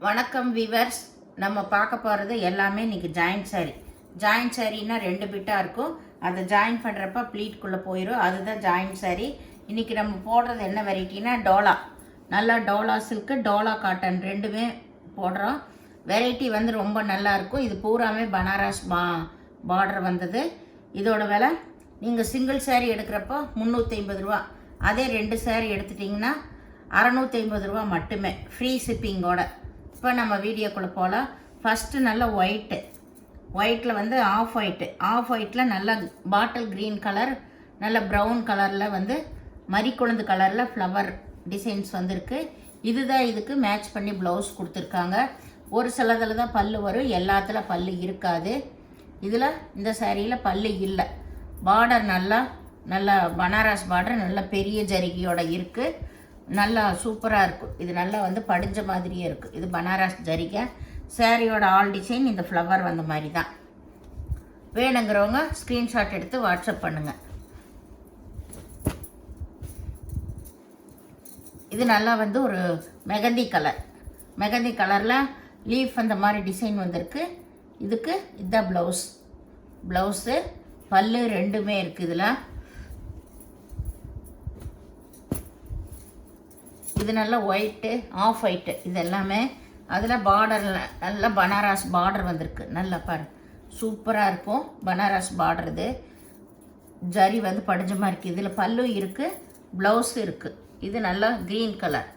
வணக்கம் வீவர்ஸ். நம்ம பார்க்க போகிறது எல்லாமே இன்றைக்கி ஜாயிண்ட் சாரீனா 2 பிட்டாக இருக்கும். அதை ஜாயின் பண்ணுறப்ப ப்ளீட்குள்ளே போயிடும். அதுதான் ஜாயிண்ட் சாரீ. இன்றைக்கி நம்ம போடுறது என்ன வெரைட்டினா டோலா. நல்லா டோலா சில்க்கு, டோலா காட்டன் ரெண்டுமே போடுறோம். வெரைட்டி வந்து ரொம்ப நல்லாயிருக்கும். இது பூராமே பனாரஸ் பார்டர் வந்தது. இதோட விலை நீங்கள் சிங்கிள் சாரீ எடுக்கிறப்போ 350 ரூபா. அதே 2 சாரீ எடுத்துட்டிங்கன்னா 650 ரூபா மட்டுமே, ஃப்ரீ ஷிப்பிங்கோட. இப்போ நம்ம வீடியோக்குள்ளே போகலாம். ஃபஸ்ட்டு நல்ல ஒயிட்டில் வந்து ஆஃப் ஒயிட்டில் நல்ல பாட்டில் க்ரீன் கலர், நல்ல ப்ரௌன் கலரில் வந்து மரிக்குழந்து கலரில் ஃப்ளவர் டிசைன்ஸ் வந்திருக்கு. இதுதான் இதுக்கு மேட்ச் பண்ணி ப்ளவுஸ் கொடுத்துருக்காங்க. ஒரு சிலதில் தான் பல்லு வரும், எல்லாத்துல பல்லு இருக்காது. இதில் இந்த சாரியில் பல்லு இல்லை. பார்டர் நல்லா பனாரஸ் பார்டர் நல்ல பெரிய ஜரிகையோட இருக்குது. நல்லா சூப்பராக இருக்கும். இது நல்லா வந்து படிஞ்ச மாதிரியே இருக்குது. இது பனாரஸ் ஜரிகை. சாரியோட ஆல் டிசைன் இந்த ஃப்ளவர் வந்த மாதிரி தான். வேணுங்கிறவங்க ஸ்க்ரீன்ஷாட் எடுத்து வாட்ஸ்அப் பண்ணுங்கள். இது நல்லா வந்து ஒரு மெகந்தி கலரில் லீஃப் அந்த மாதிரி டிசைன் வந்திருக்கு. இதுக்கு இதுதான் ப்ளவுஸு. பல்லு ரெண்டுமே இருக்குது. இதில் இது நல்லா ஒயிட்டு, ஆஃப் ஒயிட்டு, இது எல்லாமே. அதில் பார்டரில் நல்ல பனாரஸ் பார்டர் வந்திருக்கு. நல்லா பாரு, சூப்பராக இருக்கும் பனாரஸ் பார்டர். இது ஜரி வந்து படிஞ்ச மாதிரி இருக்குது. இதில் பல்லு இருக்குது, ப்ளவுஸ் இருக்குது. இது நல்லா க்ரீன் கலர்.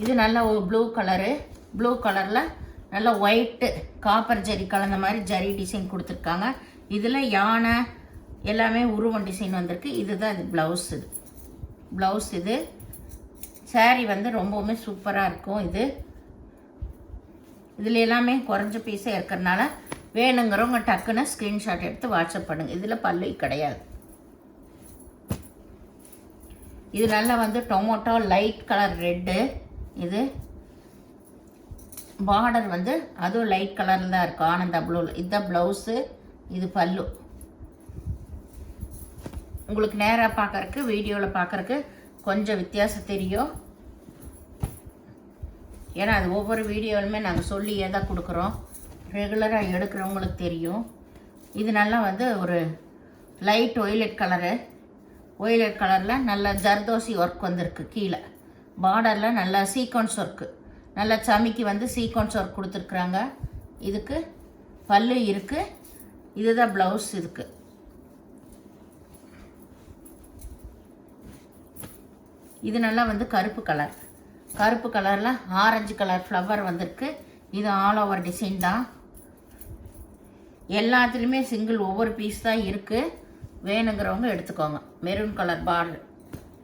இது நல்ல ஒரு ப்ளூ கலரில் நல்ல ஒயிட்டு காப்பர் ஜரி கலந்த மாதிரி ஜரி டிசைன் கொடுத்துருக்காங்க. இதில் யானை எல்லாமே உருவம் டிசைன் வந்திருக்கு. இதுதான் இது ப்ளவுஸ். இது சாரீ வந்து ரொம்பவுமே சூப்பராக இருக்கும். இதில் எல்லாமே குறைஞ்ச பீஸாக இருக்கிறதுனால வேணுங்கிறவங்க டக்குன்னு ஸ்க்ரீன்ஷாட் எடுத்து வாட்ஸ்அப் பண்ணுங்கள். இதில் பல்லு கிடையாது. இது நல்லா வந்து டொமேட்டோ லைட் கலர் ரெட்டு. இது பார்டர் வந்து அதுவும் லைட் கலரில் தான் இருக்கும், ஆனந்தா ப்ளூவில். இதுதான் ப்ளவுஸு, இது பல்லு. உங்களுக்கு நேராக பார்க்குறக்கு வீடியோவில் பார்க்குறக்கு கொஞ்சம் வித்தியாசம் தெரியும். ஏன்னா அது ஒவ்வொரு வீடியோவிலுமே நாங்கள் சொல்லியே தான் கொடுக்குறோம். ரெகுலராக எடுக்கிறவங்களுக்கு தெரியும். இது நல்லா வந்து ஒரு லைட் ஒய்லெட் கலரில் நல்ல ஜர்தோசி ஒர்க் வந்திருக்கு. கீழே பார்டரில் நல்லா சீக்வன்ஸ் ஒர்க்கு, நல்லா சமிக்கி வந்து சீக்வன்ஸ் ஒர்க் கொடுத்துருக்குறாங்க. இதுக்கு பல்லு இருக்குது. இதுதான் ப்ளவுஸ். இதுக்கு இது நல்லா வந்து கருப்பு கலரில் ஆரஞ்சு கலர் ஃப்ளவர் வந்திருக்கு. இது ஆல் ஓவர் டிசைன் தான். எல்லாத்துலேயுமே சிங்கிள் ஒவ்வொரு பீஸ் தான் இருக்குது. வேணுங்கிறவங்க எடுத்துக்கோங்க. மெரூன் கலர் பார்டர்,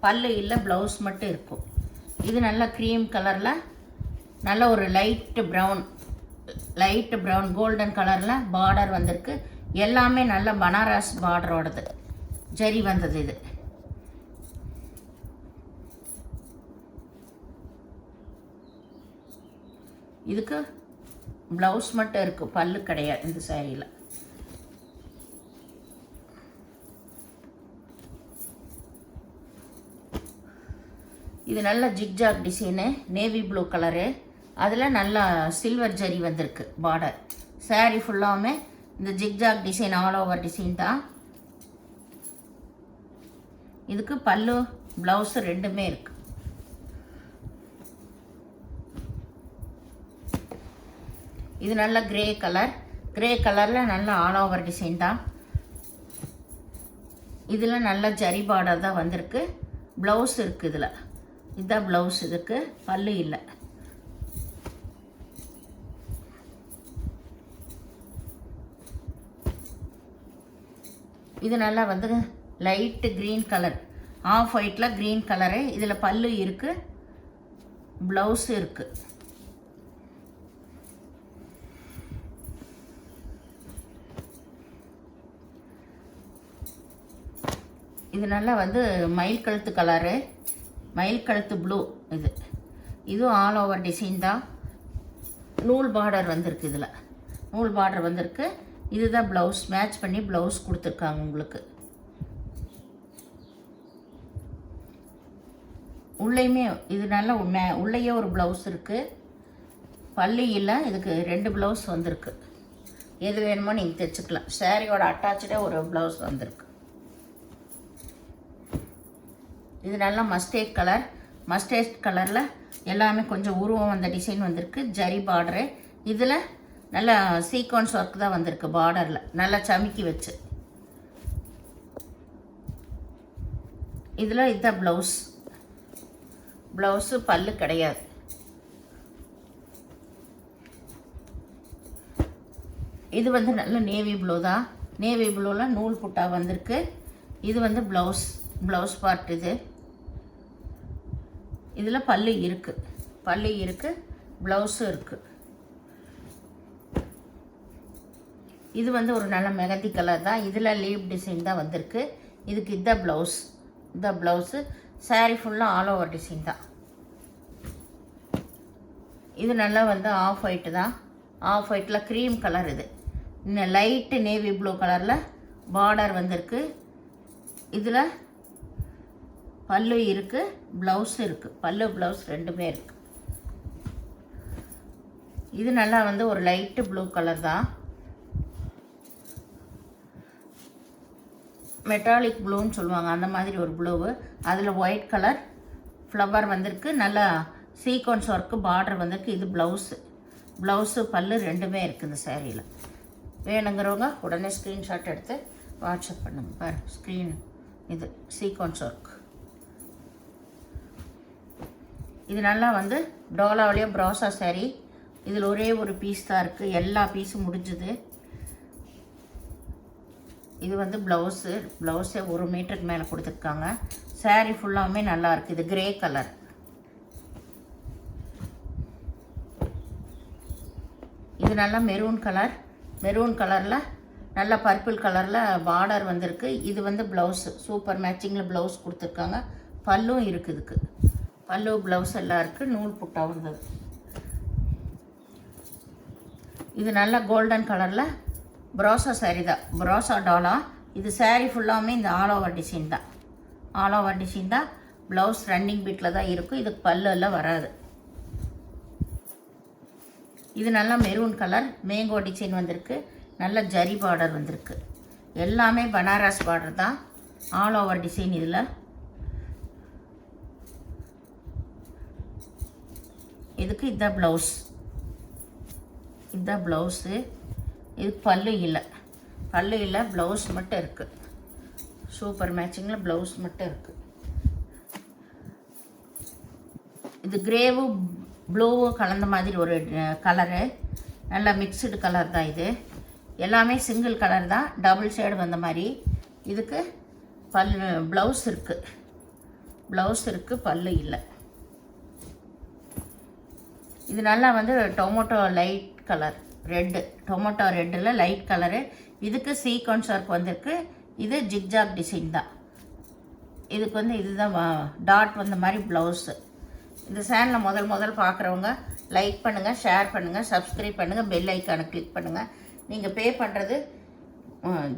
பல்லு இல்லை, ப்ளவுஸ் மட்டும் இருக்கும். இது நல்ல க்ரீம் கலரில் நல்ல ஒரு லைட்டு ப்ரௌன் கோல்டன் கலரில் பார்டர் வந்திருக்கு. எல்லாமே நல்ல பனாரஸ் பார்டரோடது ஜரி வந்தது. இது இதுக்கு ப்ளவுஸ் மட்டும் இருக்குது, பல்லு கிடையாது இந்த சாரியில். இது நல்ல zigzag design, navy blue colour. அதில் நல்லா சில்வர் ஜரி வந்திருக்கு பார்டர். சாரி ஃபுல்லாமே இந்த zigzag design, all over design தான். இதுக்கு பல்லு ப்ளவுஸு ரெண்டுமே இருக்குது. இது நல்ல கிரே கலரில் நல்ல ஆல் ஓவர் டிசைன் தான். இதில் நல்ல ஜரி பார்டர் தான் வந்திருக்கு. ப்ளவுஸ் இருக்குது. இதில் இதுதான் ப்ளவுஸ். இதுக்கு பல்லு இல்லை. இது நல்லா வந்து லைட்டு க்ரீன் கலர், ஆஃப் ஒயிட்டில் க்ரீன் கலரு. இதில் பல்லு இருக்குது, ப்ளவுஸு இருக்குது. இது நல்லா வந்து மயில் கழுத்து ப்ளூ. இதுவும் ஆல் ஓவர் டிசைன் தான். நூல் பார்டர் வந்திருக்கு. இதில் நூல் பார்டர் வந்திருக்கு. இதுதான் ப்ளவுஸ். மேட்ச் பண்ணி ப்ளவுஸ் கொடுத்துருக்காங்க உங்களுக்கு. உள்ளேயுமே இது நல்லா உள்ளேயே ஒரு ப்ளவுஸ் இருக்குது. பல்லு இல்லை, இதுக்கு 2 ப்ளவுஸ் வந்திருக்கு. எது வேணுமோ நீங்கள் தைச்சிக்கலாம். சாரியோட அட்டாச்சே ஒரு ப்ளவுஸ் வந்திருக்கு. இது நல்லா மஸ்டேட் கலர். மஸ்டேட் கலரில் எல்லாமே கொஞ்சம் உருவம் வந்த டிசைன் வந்திருக்கு. ஜரி பார்டரு. இதில் நல்லா சீக்வன்ஸ் ஒர்க் தான் வந்திருக்கு. பார்டரில் நல்லா சமிக்கி வச்சு. இதில் இதுதான் ப்ளவுஸ். ப்ளவுஸு பல்லு கிடையாது. இது வந்து நல்ல நேவி ப்ளூ தான். நேவி ப்ளூவில் நூல் புட்டா வந்திருக்கு. இது வந்து ப்ளவுஸ் பார்ட். இதில் பல்லு இருக்குது, ப்ளவுஸும் இருக்குது. இது வந்து ஒரு நல்ல மெகந்தி கலர் தான். இதில் லீவ் டிசைன் தான் வந்திருக்கு. இதுக்கு இதுதான் ப்ளவுஸு. சாரீ ஃபுல்லாக ஆல் ஓவர் டிசைன் தான். இது நல்லா வந்து ஆஃப் ஒயிட்டு தான். ஆஃப் ஒயிட்டில் க்ரீம் கலர். இது இன்னும் லைட்டு நேவி ப்ளூ கலரில் பார்டர் வந்திருக்கு. இதில் பல்லு இருக்குது, ப்ளவுஸு இருக்குது. பல்லு ப்ளவுஸ் ரெண்டுமே இருக்குது. இது நல்லா வந்து ஒரு லைட்டு ப்ளூ கலர் தான். மெட்டாலிக் ப்ளூன்னு சொல்லுவாங்க, அந்த மாதிரி ஒரு ப்ளூவு. அதில் ஒயிட் கலர் ஃப்ளவர் வந்திருக்கு. நல்லா சீக்வன்ஸ் ஒர்க்கு பார்டர் வந்திருக்கு. இது ப்ளவுஸு பல்லு ரெண்டுமே இருக்குது இந்த சேரீயில். வேணுங்கிறவங்க உடனே ஸ்க்ரீன்ஷாட் எடுத்து வாட்ஸ்அப் பண்ணுங்க. பாரு ஸ்க்ரீன். இது சீக்வன்ஸ் ஒர்க். இது நல்லா வந்து டோலாவிலேயே ப்ராசா சாரீ. இதில் ஒரே ஒரு பீஸ் தான் இருக்குது. எல்லா பீஸும் முடிஞ்சுது. இது வந்து ப்ளவுஸே 1 மீட்டருக்கு மேலே கொடுத்துருக்காங்க. சாரீ ஃபுல்லாமே நல்லாயிருக்கு. இது கிரே கலர். இது நல்லா மெரூன் கலரில் நல்லா பர்பிள் கலரில் பார்டர் வந்திருக்கு. இது வந்து ப்ளவுஸு சூப்பர் மேட்சிங்கில் ப்ளவுஸ் கொடுத்துருக்காங்க. பல்லும் இருக்குது. இதுக்கு பல்லு ப்ளவுஸ் எல்லாம் இருக்குது. நூல் புட்டா வந்தது. இது நல்லா கோல்டன் கலரில் ப்ராசா சாரீ தான். ப்ராசா டாலா. இது சாரீ ஃபுல்லாமே இந்த ஆல் ஓவர் டிசைன் தான். ப்ளவுஸ் ரன்னிங் பீட்டில் தான் இருக்கும். இதுக்கு பல்லு எல்லாம் வராது. இது நல்லா மெரூன் கலர் மேங்கோ டிசைன் வந்திருக்கு. நல்ல ஜரி பார்டர் வந்திருக்கு. எல்லாமே பனாரஸ் பார்டர் தான். All over design. இதில் இதுக்கு இதுதான் ப்ளவுஸு. இதுக்கு பல்லு இல்லை, ப்ளவுஸ் மட்டும் இருக்குது. சூப்பர் மேட்சிங்கில் ப்ளவுஸ் மட்டும் இருக்குது. இது கிரேவும் ப்ளூவும் கலந்த மாதிரி ஒரு கலரு. நல்லா மிக்சடு கலர் தான் இது. எல்லாமே சிங்கிள் கலர் தான், டபுள் ஷேடு வந்த மாதிரி. இதுக்கு ப்ளவுஸ் இருக்குது, பல்லு இல்லை. இது நல்லா வந்து டொமேட்டோ லைட் கலர் டொமேட்டோ ரெட்டில் லைட் கலரு. இதுக்கு சீக்வன்ஸ் ஒர்க் வந்திருக்கு. இது ஜிக்ஜாக் டிசைன் தான். இதுக்கு வந்து இதுதான் டாட் வந்த மாதிரி ப்ளவுஸு. இந்த சேனலை முதல் பார்க்குறவங்க லைக் பண்ணுங்கள், ஷேர் பண்ணுங்கள், சப்ஸ்கிரைப் பண்ணுங்கள், பெல் ஐக்கானை கிளிக் பண்ணுங்கள். நீங்கள் பே பண்ணுறது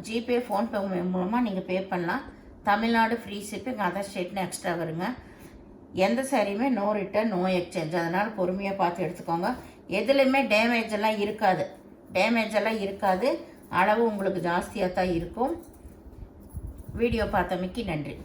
ஜிபே, ஃபோன்பே மூலமாக நீங்கள் பே பண்ணலாம். Tamil Nadu free shipping, other ஸ்டேட்னு extra வருங்க. எந்த சாரியுமே நோ ரிட்டர்ன், நோ எக்ஸ்சேஞ்ச். அதனால் பொறுமையாக பார்த்து எடுத்துக்கோங்க. எதுலேயுமே டேமேஜ் எல்லாம் இருக்காது. அளவு உங்களுக்கு ஜாஸ்தியாக தான் இருக்கும். வீடியோ பார்த்தமைக்கு நன்றி.